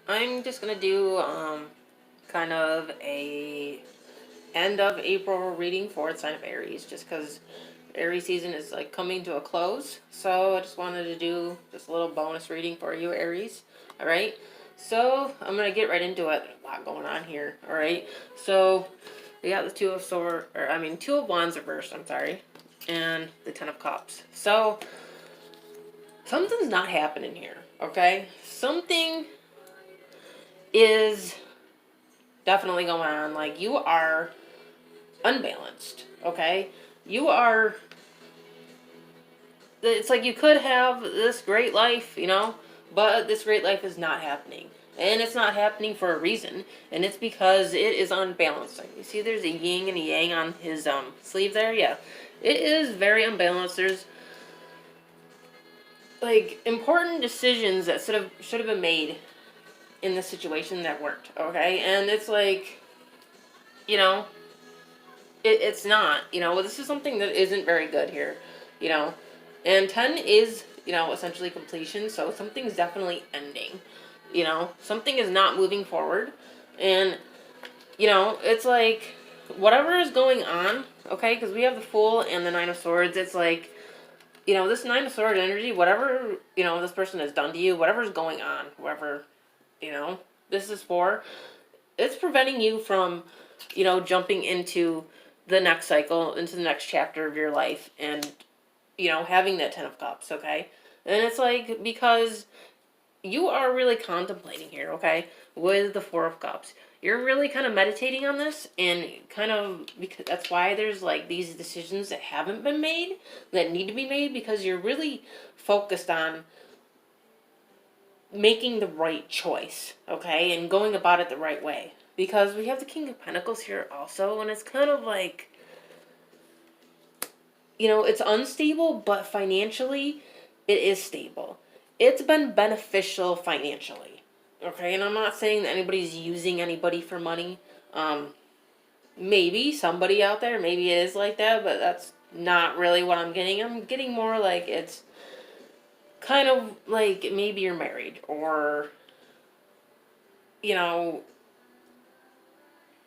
I'm just gonna do kind of a end of April reading for the sign of Aries, just because Aries season is like coming to a close. So I just wanted to do just a little bonus reading for you, Aries. All right. So I'm gonna get right into it. A lot going on here. All right. So we got the Two of Wands reversed. I'm sorry, and the Ten of Cups. So something's not happening here. Okay. Something is definitely going on. Like, you are unbalanced, okay? You are, it's like you could have this great life, but this great life is not happening. And it's not happening for a reason, and it's because it is unbalanced. Like, you see there's a yin and a yang on his sleeve there? Yeah. It is very unbalanced. There's like important decisions that should have been made in this situation that weren't, okay? And it's like, you know, it's not, this is something that isn't very good here, you know. And 10 is, essentially completion, so something's definitely ending, Something is not moving forward. And, it's like, whatever is going on, okay, because we have the Fool and the Nine of Swords, it's like, this Nine of Swords energy, whatever, this person has done to you, whatever's going on, whoever, this is for, it's preventing you from, jumping into the next cycle, into the next chapter of your life, and, having that Ten of Cups, okay? And it's like, because you are really contemplating here, okay, with the Four of Cups. You're really kind of meditating on this, and kind of, because that's why there's like these decisions that haven't been made, that need to be made, because you're really focused on making the right choice, okay, and going about it the right way. Because we have the King of Pentacles here also, and it's kind of like, it's unstable, but financially, it is stable. It's been beneficial financially, okay? And I'm not saying that anybody's using anybody for money. Maybe somebody out there, maybe it is like that, but that's not really what I'm getting. I'm getting more like it's kind of like maybe you're married, or,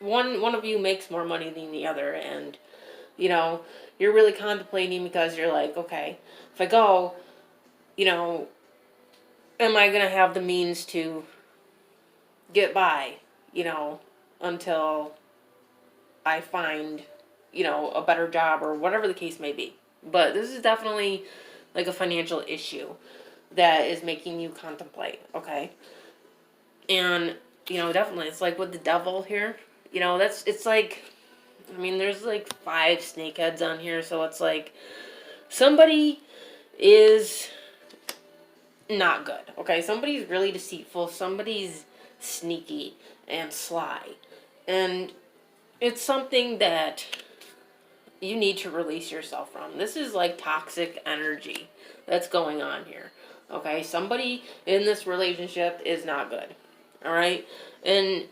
one of you makes more money than the other, and you're really contemplating, because you're like, okay, if I go, am I gonna have the means to get by, until I find, a better job, or whatever the case may be. But this is definitely like a financial issue that is making you contemplate, okay? And, definitely, it's like with the Devil here, it's like, there's like 5 snake heads on here, so it's like somebody is not good, okay? Somebody's really deceitful, somebody's sneaky and sly, and it's something that you need to release yourself from. This is like toxic energy that's going on here, okay? Somebody in this relationship is not good, all right? And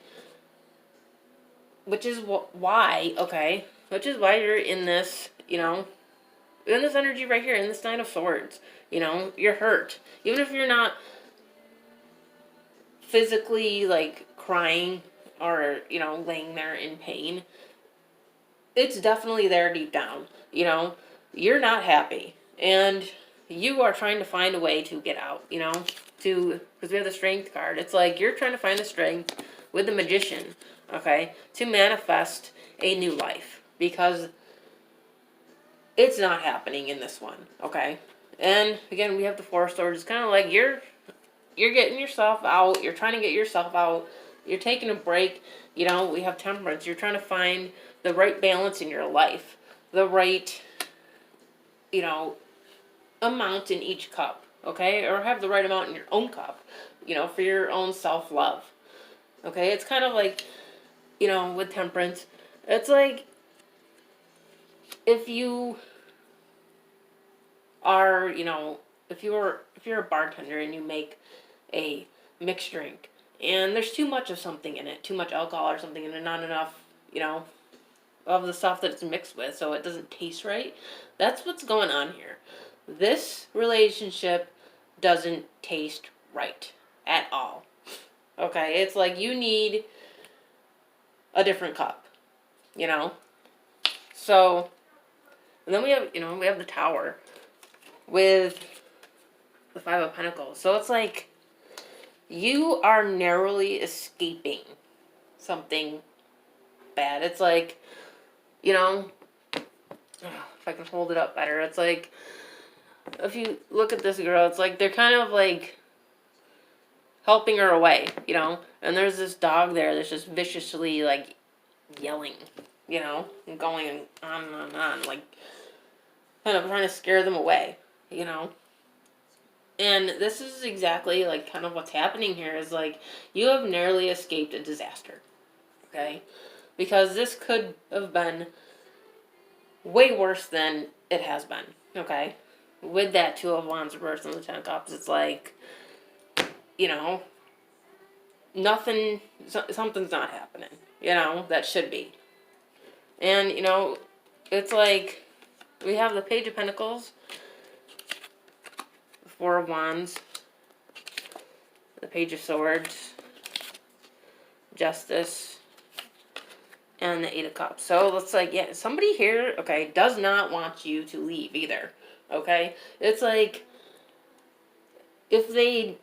which is why, okay, which is why you're in this, in this energy right here, in this Nine of Swords. You're hurt. Even if you're not physically, like, crying, or, laying there in pain, it's definitely there deep down. You're not happy. And you are trying to find a way to get out, because we have the Strength card. It's like you're trying to find the strength with the Magician, okay, to manifest a new life, because it's not happening in this one, okay? And again, we have the Four of Swords. It's kind of like you're getting yourself out. You're trying to get yourself out. You're taking a break. We have Temperance. You're trying to find the right balance in your life, the right, amount in each cup, okay? Or have the right amount in your own cup, for your own self-love, okay? It's kind of like, with Temperance, it's like if you are, if you're a bartender and you make a mixed drink, and there's too much of something in it, too much alcohol or something, and not enough, of the stuff that it's mixed with, so it doesn't taste right. That's what's going on here. This relationship doesn't taste right at all. Okay, it's like you need a different cup, you know? So, and then we have, we have the Tower with the Five of Pentacles. So it's like you are narrowly escaping something bad. It's like, if I can hold it up better, it's like, if you look at this girl, it's like they're kind of like helping her away, and there's this dog there that's just viciously like yelling, and going on and on, like kind of trying to scare them away, And this is exactly like kind of what's happening here is like you have narrowly escaped a disaster, okay? Because this could have been way worse than it has been, okay? With that Two of Wands reversed and the Ten of Cups, it's like, nothing, something's not happening, that should be. And, it's like we have the Page of Pentacles, the Four of Wands, the Page of Swords, Justice, and the Eight of Cups. So it's like, yeah, somebody here, okay, does not want you to leave either, okay? It's like, if they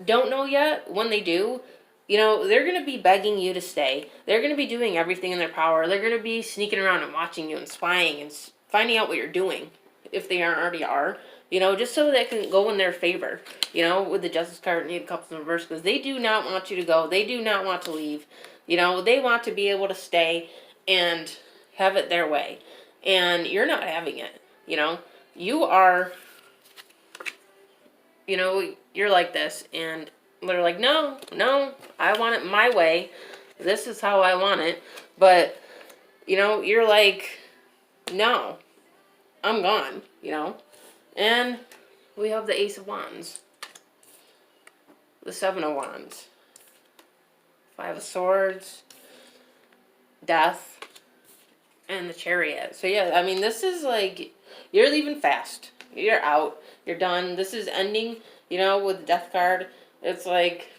don't know yet, when they do, they're going to be begging you to stay. They're going to be doing everything in their power. They're going to be sneaking around and watching you and spying and finding out what you're doing, if they aren't already are, just so that can go in their favor, with the Justice card and the Cups in reverse, because they do not want you to go. They do not want to leave. They want to be able to stay and have it their way. And you're not having it, You are, you're like this, and they're like, no, I want it my way. This is how I want it. But, you're like, no, I'm gone, And we have the Ace of Wands, the Seven of Wands, Five of Swords, Death, and the Chariot. So yeah, I mean, this is like, you're leaving fast. You're out. You're done. This is ending, with the Death card. It's like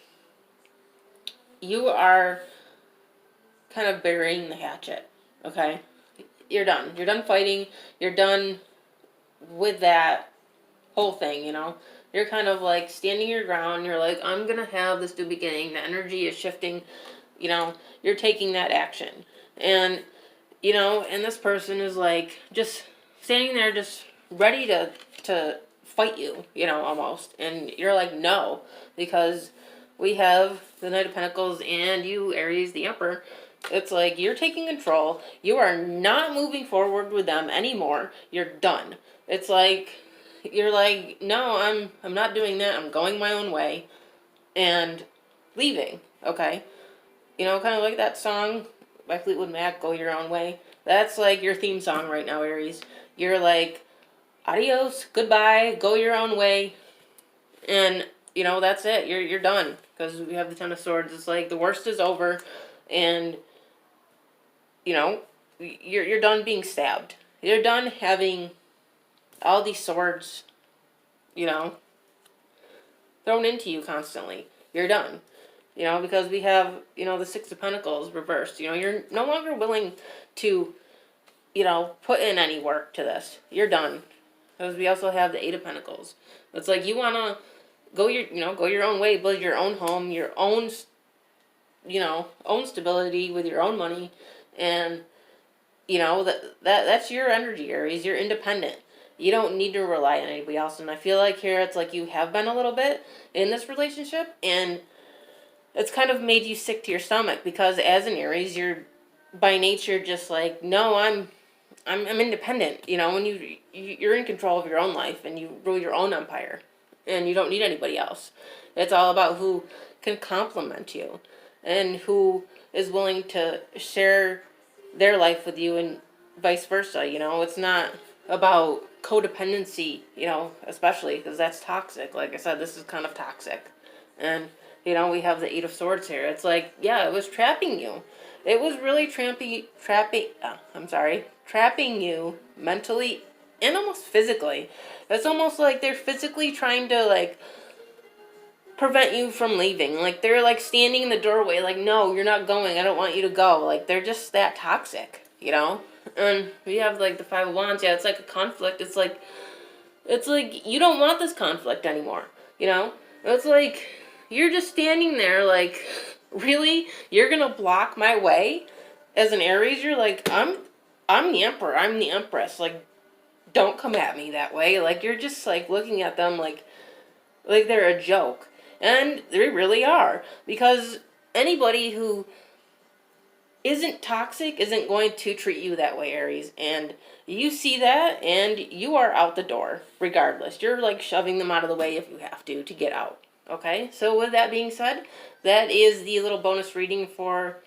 you are kind of burying the hatchet, okay? You're done. You're done fighting. You're done with that whole thing, You're kind of like standing your ground. You're like, I'm going to have this new beginning. The energy is shifting, You're taking that action. And, and this person is like just standing there just ready to fight you, almost. And you're like, no, because we have the Knight of Pentacles and you, Aries, the Emperor. It's like you're taking control. You are not moving forward with them anymore. You're done. It's like you're like, no, I'm not doing that. I'm going my own way and leaving. Okay, kind of like that song by Fleetwood Mac, "Go Your Own Way." That's like your theme song right now, Aries. You're like, adios, goodbye, go your own way, and that's it. You're done, because we have the Ten of Swords. It's like the worst is over, and you're done being stabbed. You're done having all these swords, thrown into you constantly. You're done, because we have the Six of Pentacles reversed. You're no longer willing to put in any work to this. You're done, because we also have the Eight of Pentacles. It's like you want to go your own way, build your own home, your own own stability with your own money, and that's your energy, Aries. You're independent. You don't need to rely on anybody else. And I feel like here it's like you have been a little bit in this relationship, and it's kind of made you sick to your stomach, because as an Aries, you're by nature just like, no, I'm independent, and you're in control of your own life, and you rule your own empire, and you don't need anybody else. It's all about who can complement you and who is willing to share their life with you, and vice versa. It's not about codependency, especially because that's toxic. Like I said, this is kind of toxic. And we have the Eight of Swords here. It's like, yeah, it was trapping you. It was really trapping you mentally and almost physically. It's almost like they're physically trying to like prevent you from leaving. Like, they're like standing in the doorway, like, no, you're not going. I don't want you to go. Like, they're just that toxic, you know? And we have like the Five of Wands. Yeah, it's like a conflict. It's like you don't want this conflict anymore, you know? It's like you're just standing there like, really? You're going to block my way? As an Aries, you're like, I'm the emperor. I'm the empress. Like, don't come at me that way. Like, you're just like looking at them like they're a joke. And they really are, because anybody who isn't toxic isn't going to treat you that way, Aries. And you see that, and you are out the door, regardless. You're like shoving them out of the way if you have to get out. Okay? So with that being said, that is the little bonus reading for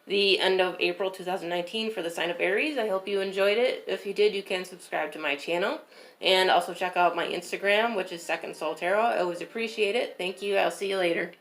the end of April 2019 for the sign of Aries. I hope you enjoyed it. If you did, you can subscribe to my channel. And also check out my Instagram, which is Second Soul Tarot. I always appreciate it. Thank you. I'll see you later.